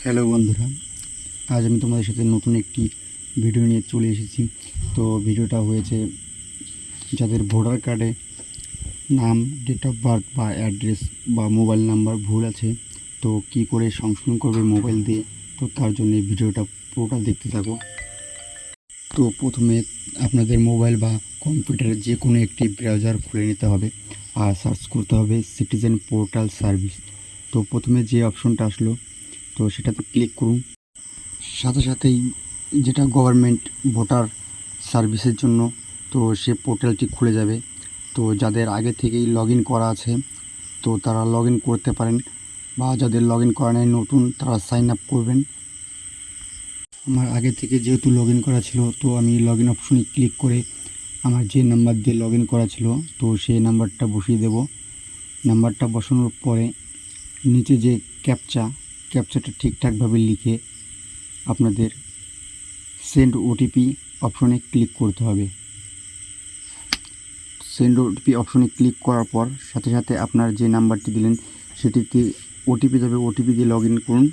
Hello বন্ধুরা, আজ আমি তোমাদের সাথে নতুন একটি ভিডিও নিয়ে চলে এসেছি। তো ভিডিওটা হয়েছে যাদের ভোটার কার্ডে নাম, ডেট অফ বার্থ বা অ্যাড্রেস বা মোবাইল নাম্বার ভুল আছে, তো কি করে সংশোধন করবে মোবাইল দিয়ে। তো তার জন্য এই ভিডিওটা পুরোটা দেখতে থাকো। তো প্রথমে আপনাদের মোবাইল বা কম্পিউটারে যে কোনো একটি ব্রাউজার খুলে নিতে হবে আর সার্চ করতে হবে সিটিজেন পোর্টাল সার্ভিস। তো প্রথমে যে অপশনটা আসলো তো সেটাতে ক্লিক করুন। সাথে সাথেই যেটা গভর্নমেন্ট ভোটার সার্ভিসের জন্য, তো সে পোর্টালটি খুলে যাবে। তো যাদের আগে থেকেই লগ ইন করা আছে তো তারা লগ ইন করতে পারেন, বা যাদের লগ ইন করা নেই নতুন তারা সাইন আপ করবেন। আমার আগে থেকে যেহেতু লগ ইন করা ছিল, তো আমি লগ ইন অপশনে ক্লিক করে আমার যে নাম্বার দিয়ে লগ ইন করা ছিল তো সেই নাম্বারটা বসিয়ে দেব। নাম্বারটা বসানোর পরে নিচে যে ক্যাপচাটা ঠিকঠাকভাবে লিখে আপনাদের সেন্ড ওটিপি অপশনে ক্লিক করতে হবে। সেন্ড ওটিপি অপশনে ক্লিক করার পর সাথে সাথে আপনার যে নাম্বারটি দিলেন সেটিতে ওটিপি যাবে, ওটিপি দিয়ে লগ ইন করুন।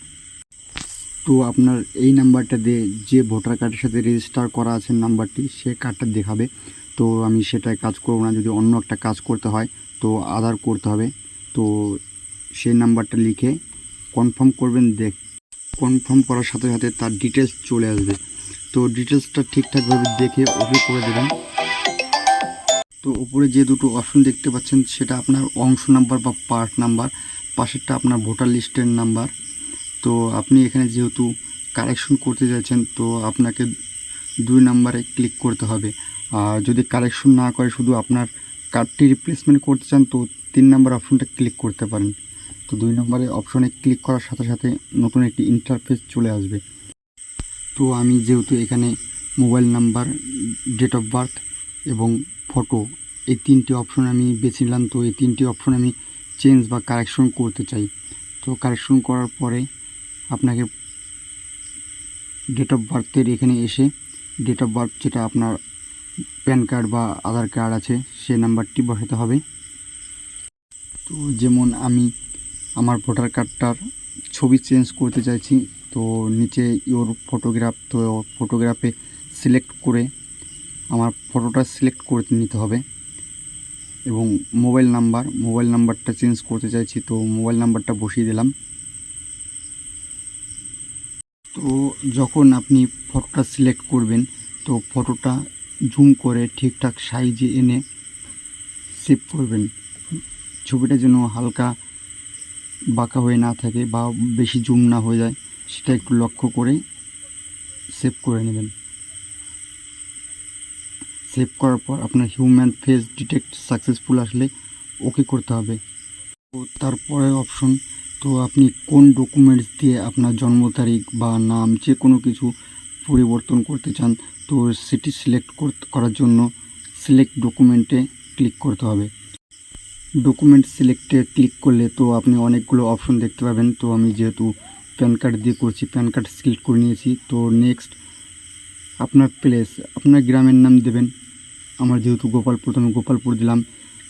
তো আপনার এই নাম্বারটা দিয়ে যে ভোটার কার্ডের সাথে রেজিস্টার করা আছে নাম্বারটি, সে কার্ডটা দেখাবে। তো আমি সেটাই কাজ করব না, যদি অন্য একটা কাজ করতে হয় তো আধার করতে হবে। তো সেই নাম্বারটা লিখে কনফার্ম করবেন। কনফার্ম করার সাথে সাথে তার ডিটেলস চলে আসবে। তো ডিটেলসটা ঠিকঠাকভাবে দেখে ওকে করে দেবেন। তো উপরে যে দুটো অপশন দেখতে পাচ্ছেন সেটা আপনার অংশ নাম্বার বা পার্ট নাম্বার, পাশেরটা আপনার ভোটার লিস্টের নাম্বার। তো আপনি এখানে যেহেতু কারেকশন করতে যাচ্ছেন তো আপনাকে 2 নাম্বারে ক্লিক করতে হবে। আর যদি কারেকশন না করে শুধু আপনার কার্ডটি রিপ্লেসমেন্ট করতে চান তো 3 নাম্বার অপশনটা ক্লিক করতে পারেন। তো 2 নম্বরে অপশনে ক্লিক করার সাথে সাথে নতুন একটি ইন্টারফেস চলে আসবে। তো আমি যেহেতু এখানে mobile number, date of birth এবং ফটো এই 3টি অপশন আমি বেছে নিলাম। তো এই 3টি অপশন আমি চেঞ্জ বা কারেকশন করতে চাই। তো কারেকশন করার পরে আপনাকে ডেট অফ বার্থের এখানে এসে ডেট অফ বার্থ যেটা আপনার প্যান কার্ড বা আধার কার্ড আছে সেই নাম্বারটি বসাতে হবে। তো যেমন আমি আমার ভোটার কার্ডটার ছবি চেঞ্জ করতে চাইছি, তো নিচে ইওর ফটোগ্রাফ, তো ফটোগ্রাফে সিলেক্ট করে আমার ফটোটা সিলেক্ট করে নিতে হবে। এবং মোবাইল নাম্বারটা চেঞ্জ করতে চাইছি, তো মোবাইল নাম্বারটা বসিয়ে দিলাম। তো যখন আপনি ফটোটা সিলেক্ট করবেন তো ফটোটা জুম করে ঠিকঠাক সাইজে এনে সেভ করবেন। ছবিটা যেন হালকা বাঁকা হয়ে না থাকে বা বেশি জুম না হয়ে যায়, সেটা একটু লক্ষ্য করে সেভ করে নেবেন। সেভ করার পর আপনার হিউম্যান ফেস ডিটেক্ট সাকসেসফুল আসলে ওকে করতে হবে। তো তারপরে অপশন, তো আপনি কোন ডকুমেন্টস দিয়ে আপনার জন্ম তারিখ বা নাম যে কোনো কিছু পরিবর্তন করতে চান, তো সেটি সিলেক্ট করার জন্য সিলেক্ট ডকুমেন্টে ক্লিক করতে হবে। ডকুমেন্ট সিলেক্টে ক্লিক করলে তো আপনি অনেকগুলো অপশন দেখতে পাবেন। তো আমি যেহেতু প্যান কার্ড দিয়ে করছি, প্যান কার্ড সিলেক্ট করে নিয়েছি। তো নেক্সট আপনার প্লেস, আপনার গ্রামের নাম দেবেন। আমার যেহেতু গোপালপুর তো আমি গোপালপুর দিলাম।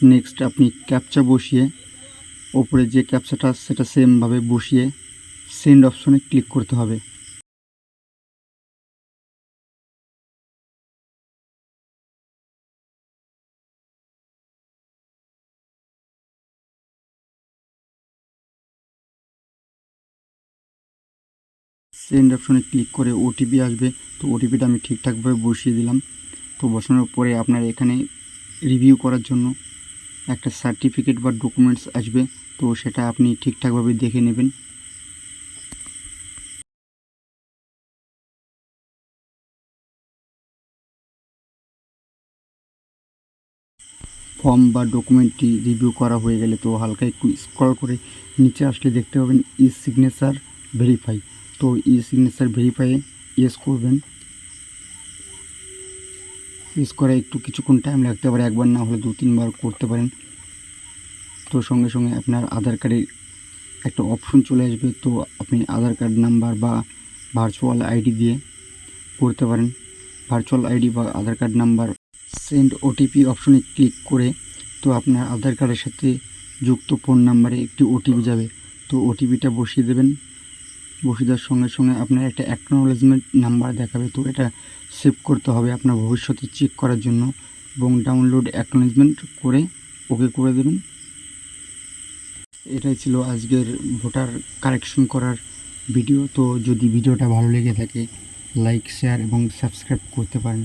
নেক্সট আপনি ক্যাপচা বসিয়ে ওপরে যে ক্যাপচাটা সেটা সেমভাবে বসিয়ে সেন্ড অপশনে ক্লিক করতে হবে। সেন্ড অপশনে ক্লিক করে ওটিপি আসবে। তো ওটিপিটা আমি ঠিকঠাকভাবে বসিয়ে দিলাম। তো বসানোর পরে আপনার এখানে রিভিউ করার জন্য একটা সার্টিফিকেট বা ডকুমেন্টস আসবে, তো সেটা আপনি ঠিকঠাকভাবে দেখে নেবেন। ফর্ম বা ডকুমেন্টটি রিভিউ করা হয়ে গেলে তো হালকা একটু স্ক্রল করে নিচে আসলে দেখতে পাবেন ই সিগনেচার ভেরিফাই। তো ই সিগনেচার ভেরিফাইয়ে ইয়েস করবেন। ইয়েস করে একটু কিছুক্ষণ টাইম লাগতে পারে, একবার না হলে 2-3 বার করতে পারেন। তো সঙ্গে সঙ্গে আপনার আধার কার্ডের একটা অপশন চলে আসবে। তো আপনি আধার কার্ড নাম্বার বা ভার্চুয়াল আইডি দিয়ে করতে পারেন। ভার্চুয়াল আইডি বা আধার কার্ড নাম্বার সেন্ড ওটিপি অপশনে ক্লিক করে তো আপনার আধার কার্ডের সাথে যুক্ত ফোন নাম্বারে একটি ওটিপি যাবে। তো ওটিপিটা বসিয়ে দেবেন। বসিয়ে দেওয়ার সঙ্গে সঙ্গে আপনার একটা অ্যাকনোলেজমেন্ট নাম্বার দেখাবে। তো এটা সেভ করতে হবে আপনার ভবিষ্যতে চেক করার জন্য, এবং ডাউনলোড অ্যাকনোলেজমেন্ট করে ওকে করে দেবেন। এটাই ছিল আজকের ভোটার কারেকশন করার ভিডিও। তো যদি ভিডিওটা ভালো লেগে থাকে লাইক, শেয়ার এবং সাবস্ক্রাইব করতে পারেন।